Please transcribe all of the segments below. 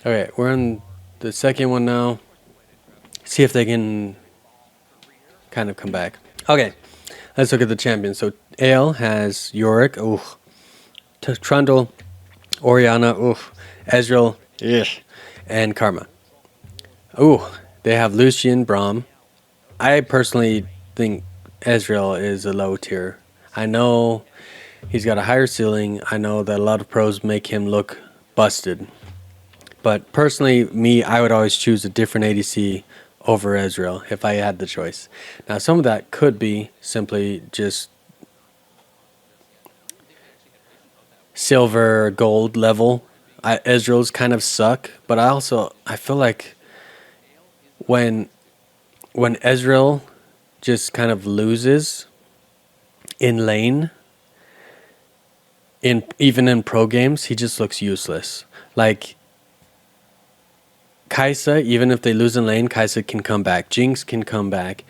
Okay, we're on the second one now. See if they can kind of come back. Okay, let's look at the champions. So AL has Yorick, ooh, Trundle, Oriana, ooh, Ezreal, yeah, and Karma. Ooh, they have Lucian, Braum. I personally think Ezreal is a low tier. I know he's got a higher ceiling. I know that a lot of pros make him look busted. But personally, me, I would always choose a different ADC over Ezreal if I had the choice. Now, some of that could be simply just silver, gold level. Ezreal's kind of suck, but I feel like when Ezreal just kind of loses in lane, in even in pro games, he just looks useless. Like Kai'Sa, even if they lose in lane, Kai'Sa can come back. Jinx can come back.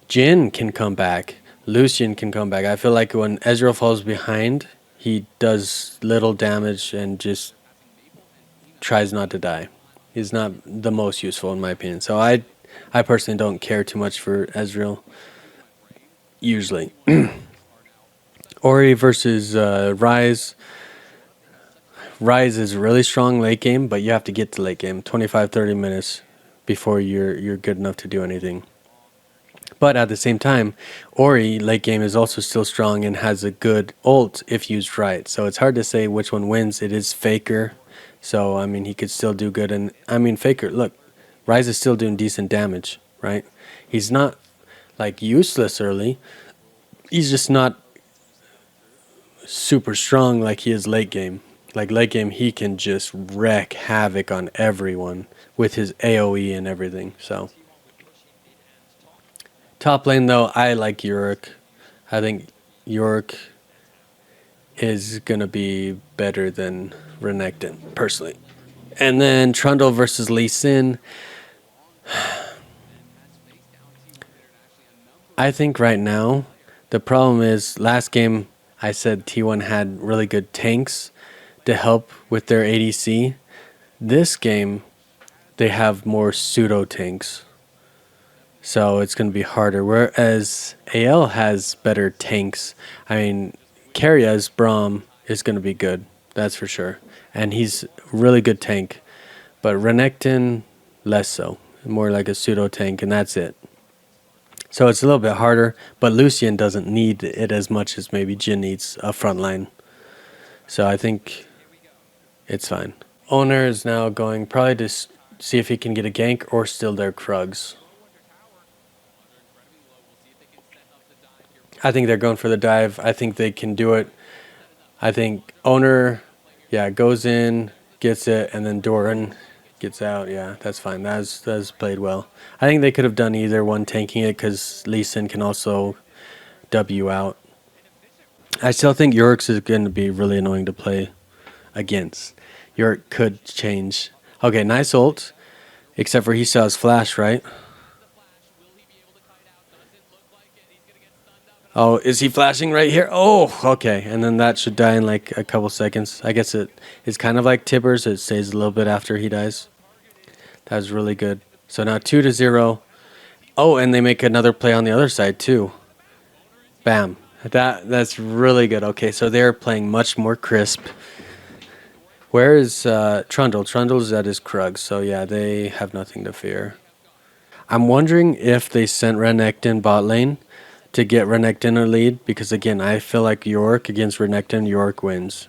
Jhin can come back. Lucian can come back. I feel like when Ezreal falls behind, he does little damage and just tries not to die. He's not the most useful in my opinion. So I personally don't care too much for Ezreal. Usually, Ori versus Rise. Rise is really strong late game, but you have to get to late game 25-30 minutes before you're good enough to do anything. But at the same time, Ori late game is also still strong and has a good ult if used right. So it's hard to say which one wins. It is Faker, so I mean he could still do good. And I mean Faker, look, Rise is still doing decent damage, right? He's not like useless early. He's just not super strong like he is late game. Like late game, he can just wreak havoc on everyone with his AOE and everything. So top lane though, I like Yorick. I think Yorick is gonna be better than Renekton personally. And then Trundle versus Lee Sin. I think right now the problem is last game I said T1 had really good tanks to help with their ADC. This game they have more pseudo tanks. So it's going to be harder. Whereas AL has better tanks. I mean, Karria's Braum is going to be good. That's for sure. And he's a really good tank. But Renekton, less so. More like a pseudo tank, and that's it. So it's a little bit harder. But Lucian doesn't need it as much as maybe Jhin needs a front line. So I think it's fine. Owner is now going probably to see if he can get a gank or steal their Krugs. I think they're going for the dive. I think they can do it. I think Owner, yeah, goes in, gets it, and then Doran gets out. Yeah, that's fine. That's played well. I think they could have done either one tanking it because Lee Sin can also W out. I still think Yorick's is going to be really annoying to play against. Yorick could change. Okay, nice ult. Except for he still has flash, right? Oh, is he flashing right here? Oh, okay. And then that should die in like a couple seconds. I guess it is kind of like Tibbers. It stays a little bit after he dies. That was really good. So now 2-0. Oh, and they make another play on the other side too. Bam. That's really good. Okay, so they're playing much more crisp. Where is Trundle? Trundle's at his Krug. So yeah, they have nothing to fear. I'm wondering if they sent Renekton bot lane to get Renekton a lead, because again, I feel like Yorick against Renekton, Yorick wins.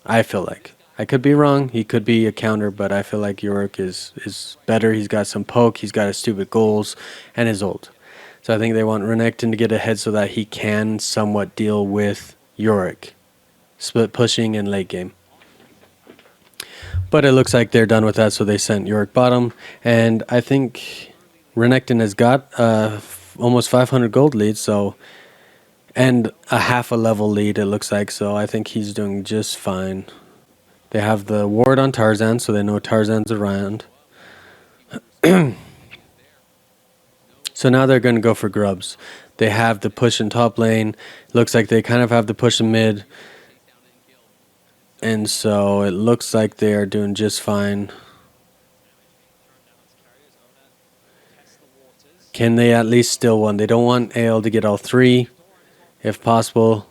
I feel like. I could be wrong. He could be a counter, but I feel like Yorick is better. He's got some poke. He's got his stupid goals and his ult. So I think they want Renekton to get ahead so that he can somewhat deal with Yorick. Split pushing in late game. But it looks like they're done with that, so they sent Yorick bottom. And I think Renekton has got almost 500 gold lead, so, and a half a level lead it looks like, so I think he's doing just fine. They have the ward on Tarzan, so they know Tarzan's around. So now they're going to go for grubs. They have the push in top lane. Looks like they kind of have the push in mid. And so it looks like they are doing just fine. Can they at least steal one? They don't want AL to get all three, if possible.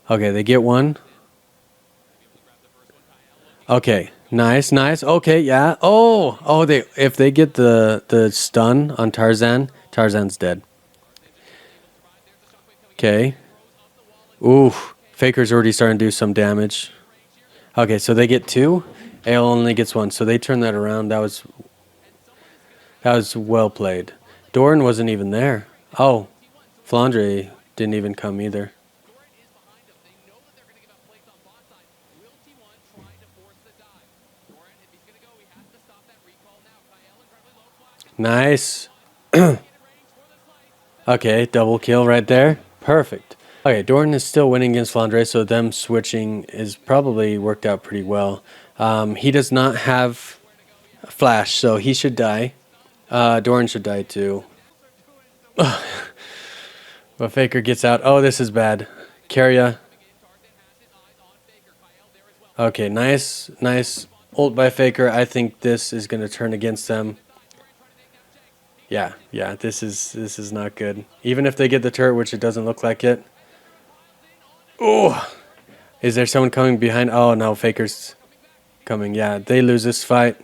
Okay, they get one. Okay, nice, nice. Okay, yeah. Oh, they if they get the stun on Tarzan, Tarzan's dead. Okay. Ooh, Faker's already starting to do some damage. Okay, so they get two. AL only gets one, so they turn that around. That was well played. Doran wasn't even there. Oh, Flandre didn't even come either. Nice. Okay, double kill right there. Perfect. Okay, Doran is still winning against Flandre, so them switching is probably worked out pretty well. He does not have flash, so he should die. Doran should die too. But Faker gets out. Oh, this is bad. Carria. Okay, nice, nice ult by Faker. I think this is going to turn against them. Yeah, this is not good. Even if they get the turret, which it doesn't look like it. Oh, is there someone coming behind? Oh no, Faker's coming. Yeah, they lose this fight.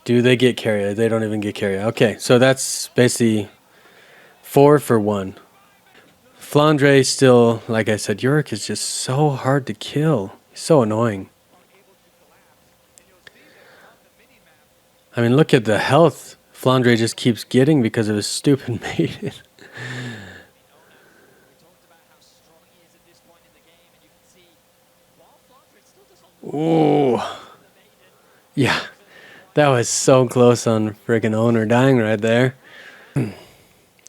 Do they get carried? They don't even get carried. Okay, so that's basically 4 for 1. Flandre still, like I said, Yorick is just so hard to kill. He's so annoying. I mean, look at the health Flandre just keeps getting because of his stupid maiden. Ooh. Yeah. That was so close on friggin' Owner dying right there.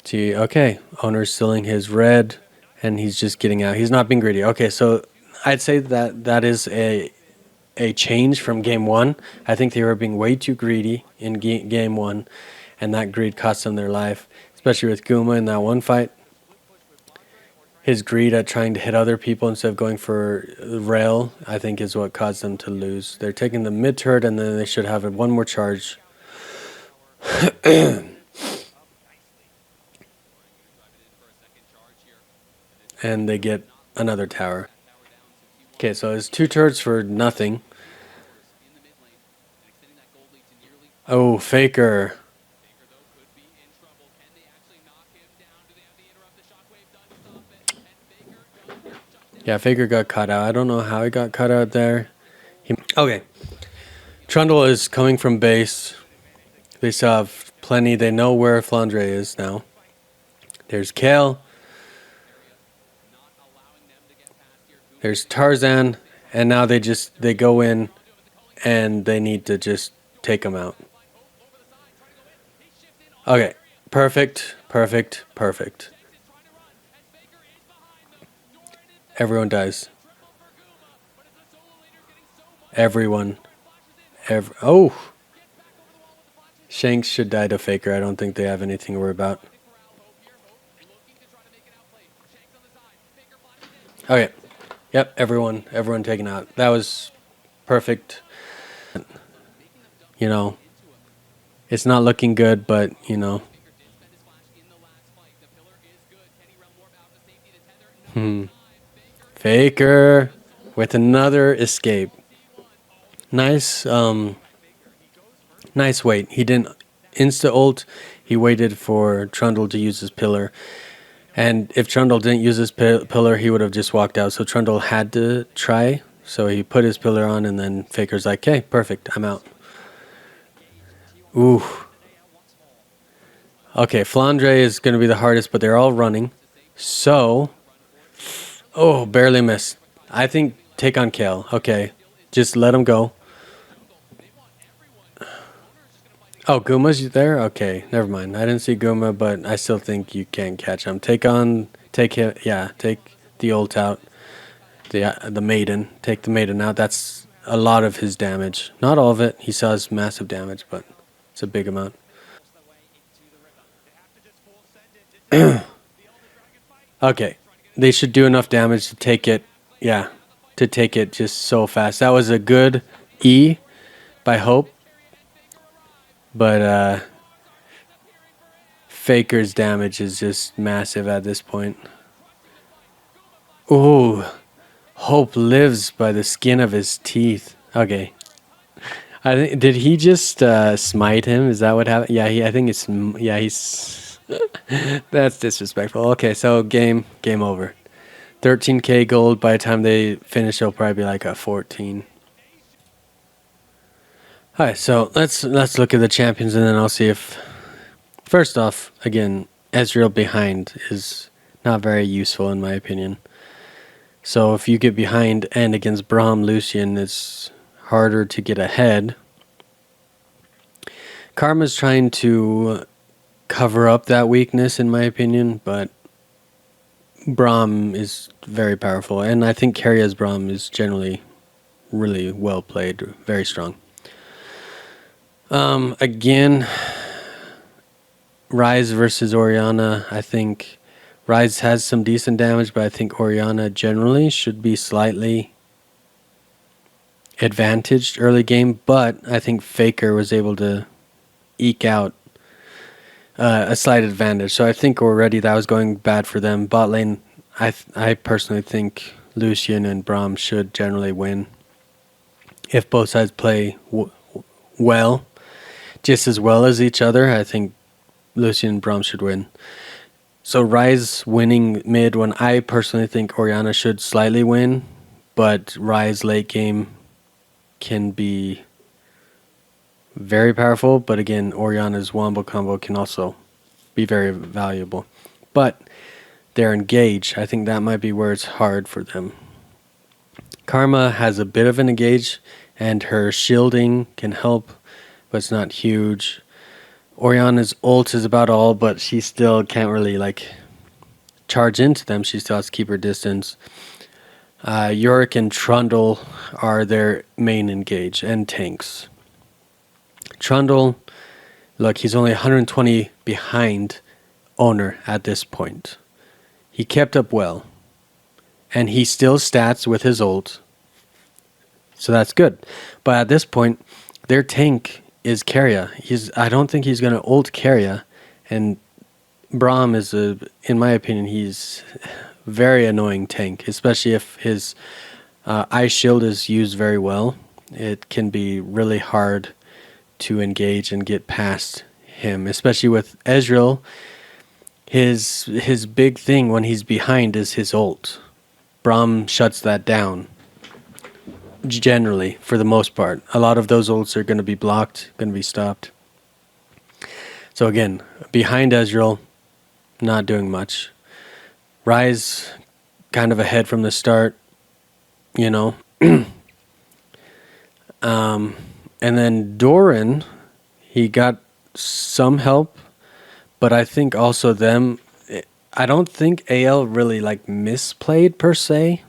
Gee, okay. Owner's selling his red, and he's just getting out. He's not being greedy. Okay, so I'd say that is a change from game one. I think they were being way too greedy in game one, and that greed cost them their life, especially with Guma in that one fight. His greed at trying to hit other people instead of going for rail, I think, is what caused them to lose. They're taking the mid turret, and then they should have one more charge. And they get another tower. Okay, so it's 2 turrets for nothing. Oh, Faker. Yeah, Faker got caught out. I don't know how he got caught out there. Okay. Trundle is coming from base. They still have plenty. They know where Flandre is now. There's Kale. There's Tarzan. And now they go in and they need to just take him out. Okay. Perfect. Perfect. Perfect. Everyone dies. Everyone. Oh! Shanks should die to Faker. I don't think they have anything to worry about. Okay. Yep, everyone taken out. That was perfect. You know, it's not looking good, but, you know. Faker with another escape. Nice, nice wait. He didn't insta ult. He waited for Trundle to use his pillar. And if Trundle didn't use his pillar, he would have just walked out. So Trundle had to try. So he put his pillar on, and then Faker's like, okay, perfect, I'm out. Ooh. Okay, Flandre is going to be the hardest, but they're all running. So, oh, barely missed. I think take on Kale. Okay, just let him go. Oh, Guma's there? Okay, never mind. I didn't see Guma, but I still think you can catch him. Take him. Yeah, take the ult out. The maiden. Take the maiden out. That's a lot of his damage. Not all of it. He still has massive damage, but it's a big amount. Okay, they should do enough damage to take it. Yeah, to take it just so fast. That was a good E by Hope, but Faker's damage is just massive at this point. Ooh, Hope lives by the skin of his teeth. Okay. I think did he just smite him? Is that what happened? Yeah, I think it's he's that's disrespectful. Okay, so game over. 13k gold. By the time they finish, it'll probably be like a 14. All right, so let's look at the champions, and then I'll see if first off, again, Ezreal behind is not very useful in my opinion. So if you get behind and against Braum, Lucian, it's harder to get ahead. Karma's trying to cover up that weakness in my opinion, but Braum is very powerful, and I think Karia's Braum is generally really well played, very strong. Again, Ryze versus Orianna. I think Ryze has some decent damage, but I think Orianna generally should be slightly advantaged early game. But I think Faker was able to eke out a slight advantage. So I think already that was going bad for them. Bot lane, I personally think Lucian and Braum should generally win if both sides play well, just as well as each other. I think Lucian and Braum should win. So Ryze winning mid when I personally think Orianna should slightly win, but Ryze late game can be very powerful. But again, Orianna's wombo combo can also be very valuable. But they're engaged. I think that might be where it's hard for them. Karma has a bit of an engage, and her shielding can help, but it's not huge. Orianna's ult is about all, but she still can't really charge into them. She still has to keep her distance. Yorick and Trundle are their main engage and tanks. Trundle, look, he's only 120 behind Owner at this point. He kept up well, and he still stats with his ult, so that's good. But at this point, their tank is Keria. I don't think he's going to ult Keria, and Braum is in my opinion, he's very annoying tank, especially if his ice shield is used very well. It can be really hard to engage and get past him, especially with Ezreal. His big thing when he's behind is his ult. Braum shuts that down. Generally, for the most part, a lot of those ults are going to be blocked, going to be stopped. So again, behind Ezreal, not doing much. Ryze kind of ahead from the start, you know. And then Doran, he got some help, but I think also I don't think AL really misplayed per se.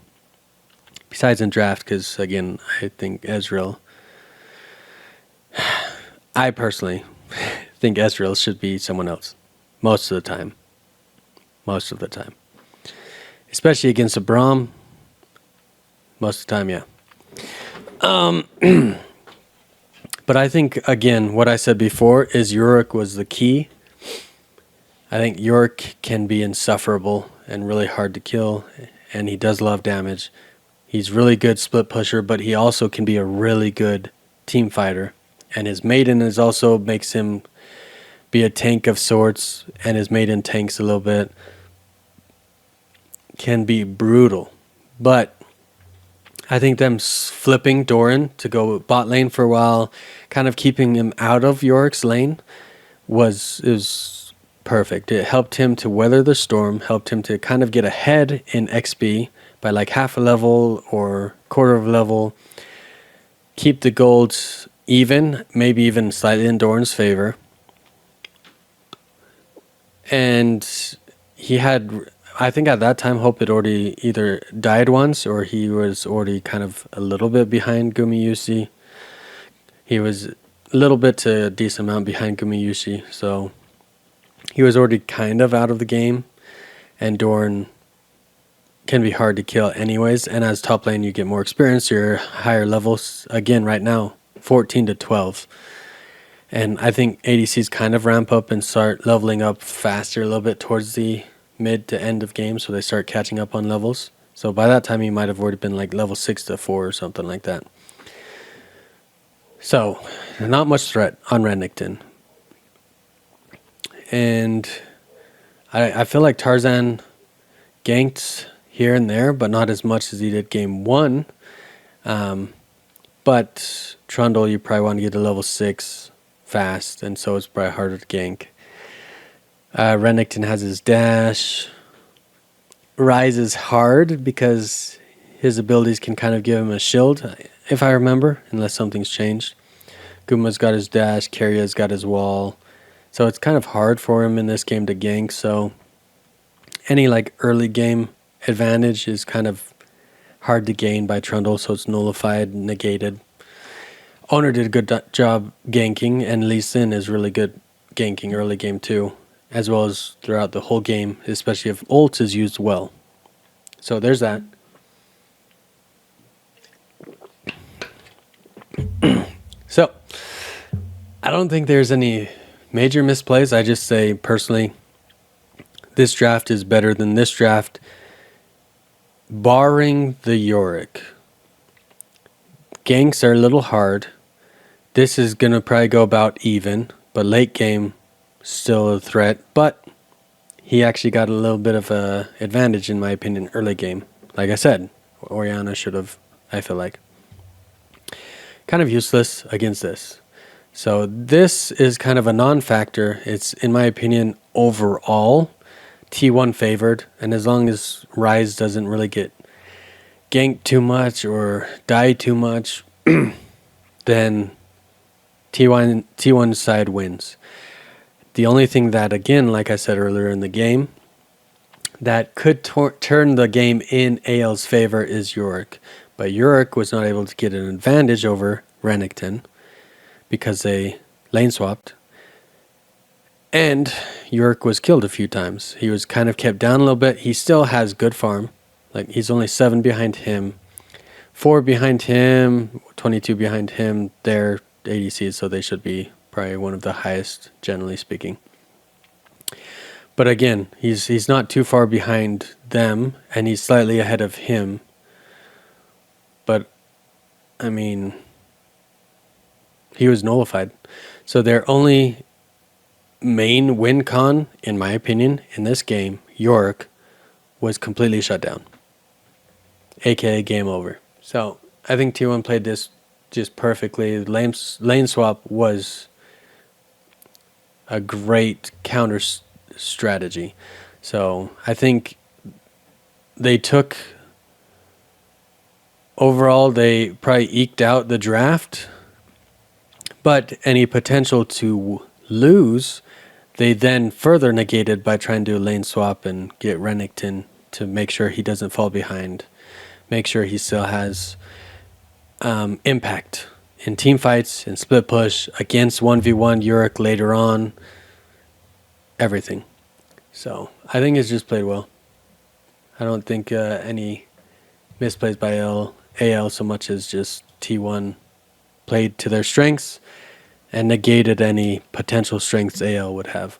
Besides in draft, because again, I think Ezreal. I personally think Ezreal should be someone else most of the time. Most of the time, especially against a Braum. Most of the time, yeah. But I think again, what I said before is Yorick was the key. I think Yorick can be insufferable and really hard to kill, and he does love damage. He's really good split pusher, but he also can be a really good team fighter. And his maiden also makes him be a tank of sorts, and his maiden tanks a little bit. Can be brutal. But I think them flipping Doran to go bot lane for a while, kind of keeping him out of Yorick's lane, is perfect. It helped him to weather the storm, helped him to kind of get ahead in XP by half a level or quarter of a level, keep the golds even, maybe even slightly in Doran's favor. And he had, I think at that time, Hope had already either died once or he was already kind of a little bit behind Gumayusi. He was a little bit to a decent amount behind Gumayusi, so he was already kind of out of the game, and Doran can be hard to kill anyways, and as top lane you get more experience, you're higher levels. Again, right now, 14 to 12. And I think ADCs kind of ramp up and start leveling up faster a little bit towards the mid to end of game, so they start catching up on levels. So by that time, he might have already been like level 6 to 4 or something like that. So, not much threat on Renekton. And I feel like Tarzan ganked here and there, but not as much as he did game 1. But Trundle, you probably want to get to level 6 fast, and so it's probably harder to gank. Renekton has his dash. Rise is hard because his abilities can kind of give him a shield, if I remember, unless something's changed. Guma's got his dash, Karia's got his wall. So it's kind of hard for him in this game to gank, so any like early game advantage is kind of hard to gain by Trundle, so it's nullified, negated. Owner did a good job ganking, and Lee Sin is really good ganking early game too, as well as throughout the whole game, especially if ult is used well. So there's that. So, I don't think there's any major misplays. I just say, personally, this draft is better than this draft, barring the Yorick. Ganks are a little hard. This is going to probably go about even, but late game, still a threat. But he actually got a little bit of a advantage, in my opinion, early game. Like I said, Orianna should have, I feel like. Kind of useless against this. So this is kind of a non-factor. It's, in my opinion, overall T1 favored. And as long as Rise doesn't really get ganked too much or die too much, then T1 side wins. The only thing that, again, like I said earlier in the game, that could turn the game in AL's favor is Yorick. But Yorick was not able to get an advantage over Renekton because they lane swapped. And Yorick was killed a few times. He was kind of kept down a little bit. He still has good farm. Like, he's only 7 behind him, 4 behind him, 22 behind him. They're ADCs, so they should be probably one of the highest, generally speaking. But again, he's not too far behind them, and he's slightly ahead of him. But, I mean, he was nullified. So their only main win con, in my opinion, in this game, Yorick, was completely shut down. AKA game over. So I think T1 played this just perfectly. Lane swap was a great counter strategy. So I think they took... Overall, they probably eked out the draft, but any potential to lose, they then further negated by trying to do a lane swap and get Renekton to make sure he doesn't fall behind, make sure he still has impact in team fights, in split push, against 1v1 Yorick later on, everything. So I think it's just played well. I don't think any misplays by AL so much as just T1 played to their strengths and negated any potential strengths AL would have.